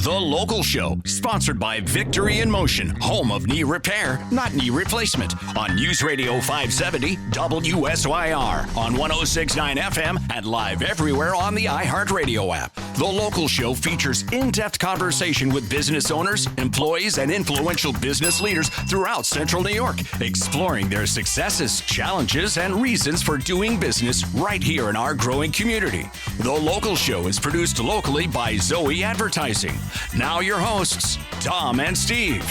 The Local Show, sponsored by Victory in Motion, home of knee repair, not knee replacement, on News Radio 570 WSYR, on 106.9 FM, and live everywhere on the iHeartRadio app. The Local Show features in-depth conversation with business owners, employees, and influential business leaders throughout Central New York, exploring their successes, challenges, and reasons for doing business right here in our growing community. The Local Show is produced locally by Zoe Advertising. Now your hosts, Tom and Steve.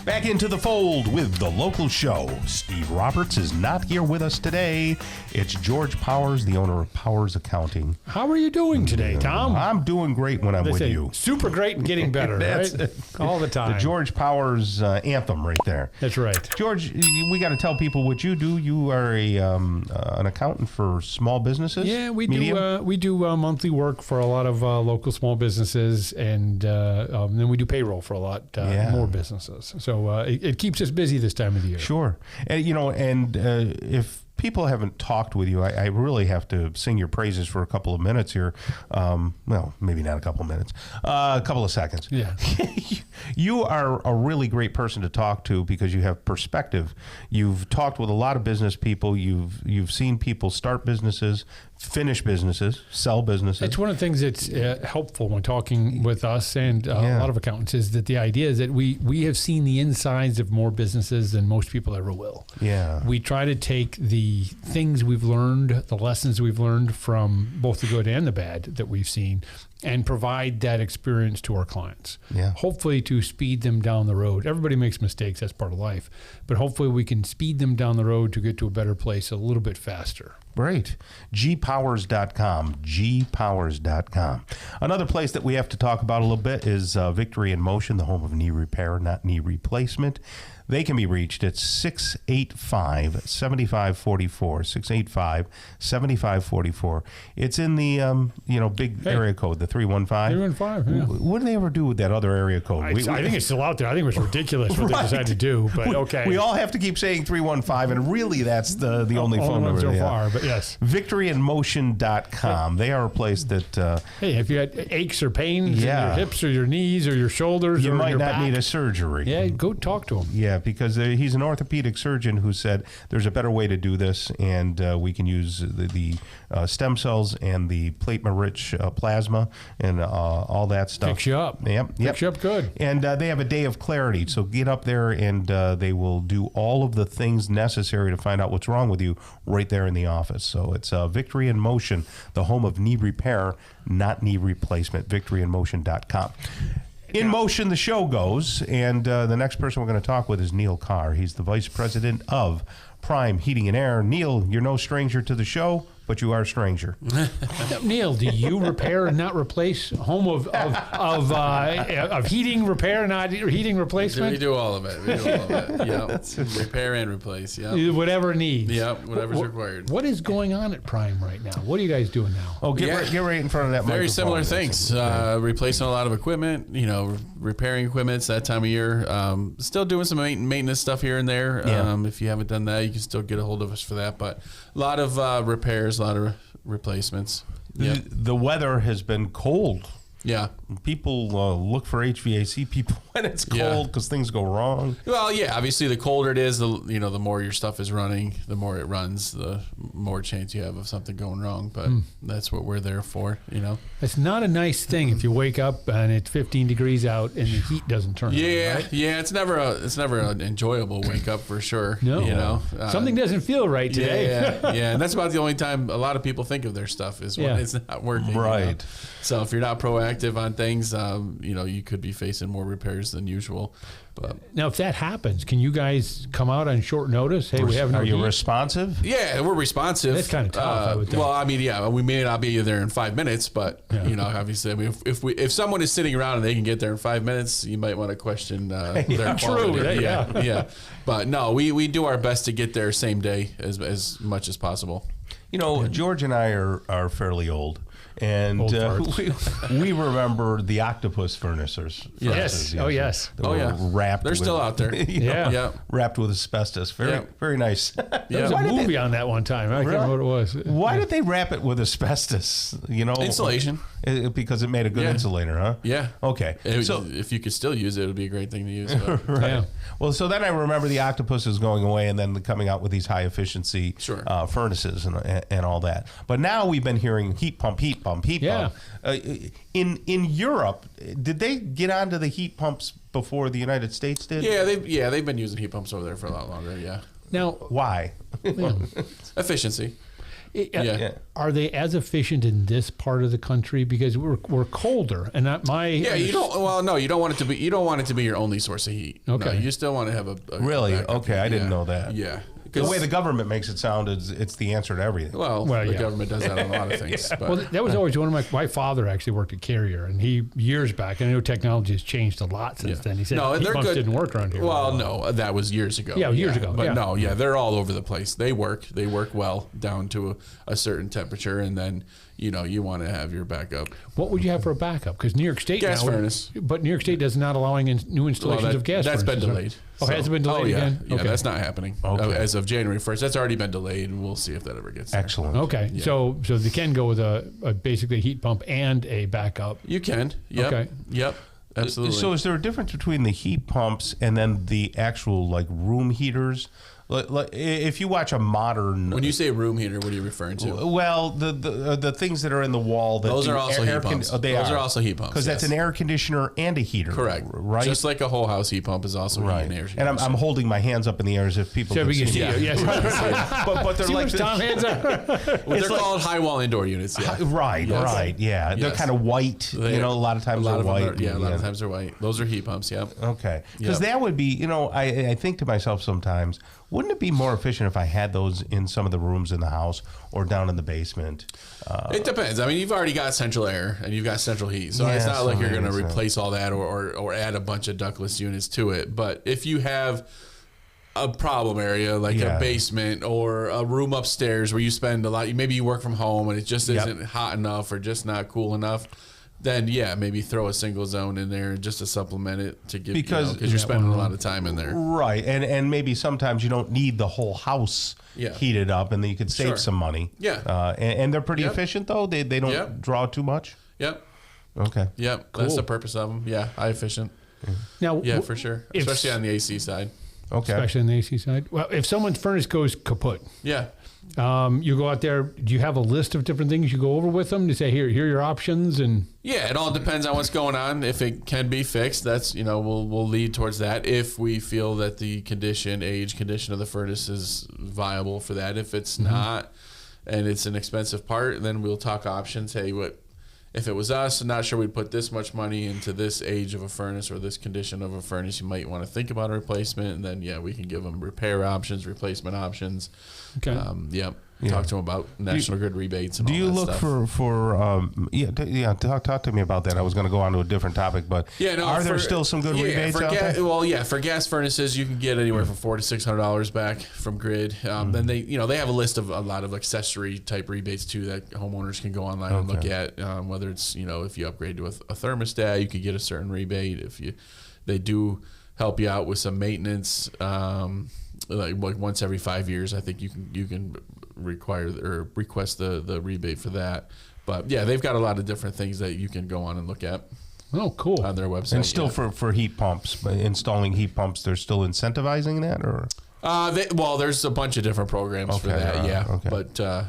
Back into the fold with The Local Show. Steve Roberts is not here with us today. It's George Powers, the owner of Powers Accounting. How are you doing today, Tom? I'm doing great when I'm with you. Super great and getting better, right? All the time. The George Powers anthem right there. That's right. George, we got to tell people what you do. You are an accountant for small businesses? Yeah, we do monthly work for a lot of local small businesses, and then we do payroll for a lot more businesses. So it keeps us busy this time of the year. Sure. And if people haven't talked with you, I really have to sing your praises for a couple of minutes here. Well, maybe not a couple of minutes. A couple of seconds. Yeah. You are a really great person to talk to because you have perspective. You've talked with a lot of business people. You've seen people start businesses, finish businesses, sell businesses. It's one of the things that's helpful when talking with us and a lot of accountants is that the idea is that we have seen the insides of more businesses than most people ever will. Yeah. We try to take the things we've learned, the lessons we've learned from both the good and the bad that we've seen, and provide that experience to our clients. Yeah. Hopefully to speed them down the road. Everybody makes mistakes, that's part of life. But hopefully we can speed them down the road to get to a better place a little bit faster. Great. gpowers.com. gpowers.com. Another place that we have to talk about a little bit is Victory in Motion, the home of knee repair, not knee replacement. They can be reached at 685-7544, 685-7544. It's in the big area code, the 315. 315, yeah. What do they ever do with that other area code? I think it's still out there. I think it was ridiculous what they decided to do, but okay. We all have to keep saying 315, and really that's the only phone number so far, but yes. VictoryInMotion.com. They are a place that... hey, if you had aches or pains in your hips or your knees or your shoulders you or might your not back, need a surgery. Yeah, go talk to him. Yeah, because he's an orthopedic surgeon who said there's a better way to do this, and we can use the stem cells and the platelet-rich plasma and all that stuff. Picks you up. Yep. Picks you up good. And they have a day of clarity, so get up there and they will do all of the things necessary to find out what's wrong with you right there in the office. So it's Victory in Motion, the home of knee repair, not knee replacement, victoryinmotion.com. In Motion, the show goes, and the next person we're going to talk with is Neil Carr. He's the Vice President of Prime Heating and Air. Neil, you're no stranger to the show, but you are a stranger. Neil, do you repair and not replace? Home of heating repair, not heating replacement? We do all of it. Yeah, repair and replace. Yeah, whatever needs. Yeah, whatever's required. What is going on at Prime right now? What are you guys doing now? Oh, get right in front of that microphone. Very similar things. Replacing a lot of equipment. Repairing equipment. It's that time of year. Still doing some maintenance stuff here and there. Yeah. If you haven't done that, you can still get a hold of us for that. But a lot of repairs. A lot of replacements. Yep. The weather has been cold. Yeah. People look for HVAC people when it's cold because things go wrong. Well, yeah, obviously the colder it is, the more your stuff is running, the more it runs, the more chance you have of something going wrong. But that's what we're there for, It's not a nice thing if you wake up and it's 15 degrees out and the heat doesn't turn on, right? Yeah, it's never an enjoyable wake up for sure. No. Something doesn't feel right today. Yeah, and that's about the only time a lot of people think of their stuff is when it's not working. Right. So if you're not proactive on things, you could be facing more repairs than usual. But now, if that happens, can you guys come out on short notice? Hey, we have no Are you heat? Responsive? Yeah, we're responsive. That's kind of tough, I would think. Well, I mean, we may not be there in 5 minutes, but obviously, I mean, if someone is sitting around and they can get there in 5 minutes, you might want to question their quality. True. Yeah. But no, we do our best to get there same day as much as possible. George and I are fairly old. And Old parts. we remember the octopus furnaces. Yes. Oh, yes. They were wrapped. They're still out there. Yeah. Yeah. Wrapped with asbestos. Very nice. There was a movie on that one time. I can't remember what it was. Why did they wrap it with asbestos? Insulation. Because it made a good insulator, huh? Yeah. Okay. So if you could still use it, it would be a great thing to use. But. Right. Yeah. Well, so then I remember the octopuses going away and then coming out with these high efficiency furnaces and all that. But now we've been hearing heat pump. Yeah. In Europe, did they get onto the heat pumps before the United States did? Yeah, they've been using heat pumps over there for a lot longer. Yeah. Now, Why? Efficiency. Are they as efficient in this part of the country because we're colder and not my? Yeah, you don't. Well, no, you don't want it to be. You don't want it to be your only source of heat. Okay. No, you still want to have a Really? backup Okay, heat. I didn't know that. Yeah. The way the government makes it sound is it's the answer to everything. Well, the government does that on a lot of things. But. Well, that was always one of my father actually worked at Carrier, and he years back. I know technology has changed a lot since then. He said heat pumps didn't work around here. Well, no, that was years ago. Yeah, years ago. But they're all over the place. They work well down to a certain temperature, and then you want to have your backup. What would you have for a backup? Because New York State gas furnace, but New York State is not allowing new installations of gas. That's furnaces. been delayed. Oh, has it been delayed again? Yeah, Okay. that's not happening as of January 1st. That's already been delayed, and we'll see if that ever gets there. Excellent. Okay, so they can go with a basically a heat pump and a backup. You can. Yep. Okay. Yep. Absolutely. So is there a difference between the heat pumps and then the actual room heaters? Like if you watch a modern, when you say room heater, what are you referring to? Well, the things that are in the wall that those are also heat pumps. Those are also heat pumps because that's an air conditioner and a heater. Correct. Right. Just like a whole house heat pump is also heat and air. And I'm holding my hands up in the air as if people So can we can see see me. it. Yes. But they're See like which Tom hands up. They're called high wall indoor units. Yeah. Right. Yes. Right. Yeah. They're Yes. kind of white. A lot of times they're white. A lot of times they're white. Those are heat pumps. Yep. Okay. Because that would be, I think to myself sometimes, wouldn't it be more efficient if I had those in some of the rooms in the house or down in the basement? It depends. I mean, you've already got central air and you've got central heat. So it's not like you're going to replace all that or add a bunch of ductless units to it. But if you have a problem area like a basement or a room upstairs where you spend a lot, maybe you work from home and it just isn't hot enough or just not cool enough, then maybe throw a single zone in there just to supplement it to give because you're spending a lot of time in there. Right. And maybe sometimes you don't need the whole house heated up and then you could save some money. Yeah. And they're pretty efficient though. They don't draw too much. Yep. Okay. Yep. Cool. That's the purpose of them. Yeah. High efficient. Now, for sure. Especially on the AC side. Okay. Especially on the AC side. Well, if someone's furnace goes kaput. Yeah. You go out there. Do you have a list of different things you go over with them to say, here are your options? And it all depends on what's going on. If it can be fixed, that's we'll lead towards that. If we feel that the age condition of the furnace is viable for that. If it's not, and it's an expensive part, then we'll talk options. Hey, if it was us, I'm not sure we'd put this much money into this age of a furnace or this condition of a furnace. You might want to think about a replacement, and then we can give them repair options, replacement options. Okay. Talk to them about National Grid rebates and all that stuff. Do you look for talk to me about that. I was going to go on to a different topic, but are there still some good rebates out there? Well, for gas furnaces, you can get anywhere from $400 to $600 back from Grid. Then they have a list of a lot of accessory type rebates too that homeowners can go online and look at. Whether it's if you upgrade to a thermostat, you could get a certain rebate. They do help you out with some maintenance. Like once every 5 years, I think you can require or request the rebate for that. But they've got a lot of different things that you can go on and look at. Oh, cool. On their website. And still for heat pumps, installing heat pumps, they're still incentivizing that, or? There's a bunch of different programs for that. Okay. But they're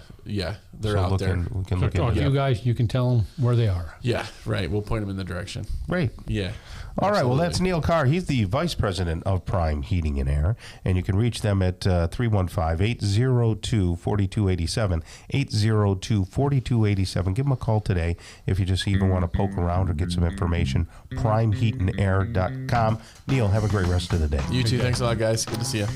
out there. We can look into you guys, you can tell them where they are. Yeah, right. We'll point them in the direction. Great. Yeah. All right, well, that's Neil Carr. He's the Vice President of Prime Heating and Air, and you can reach them at 315-802-4287, 802-4287. Give them a call today if you just even want to poke around or get some information, primeheatandair.com. Neil, have a great rest of the day. You too. Thanks a lot, guys. Good to see you.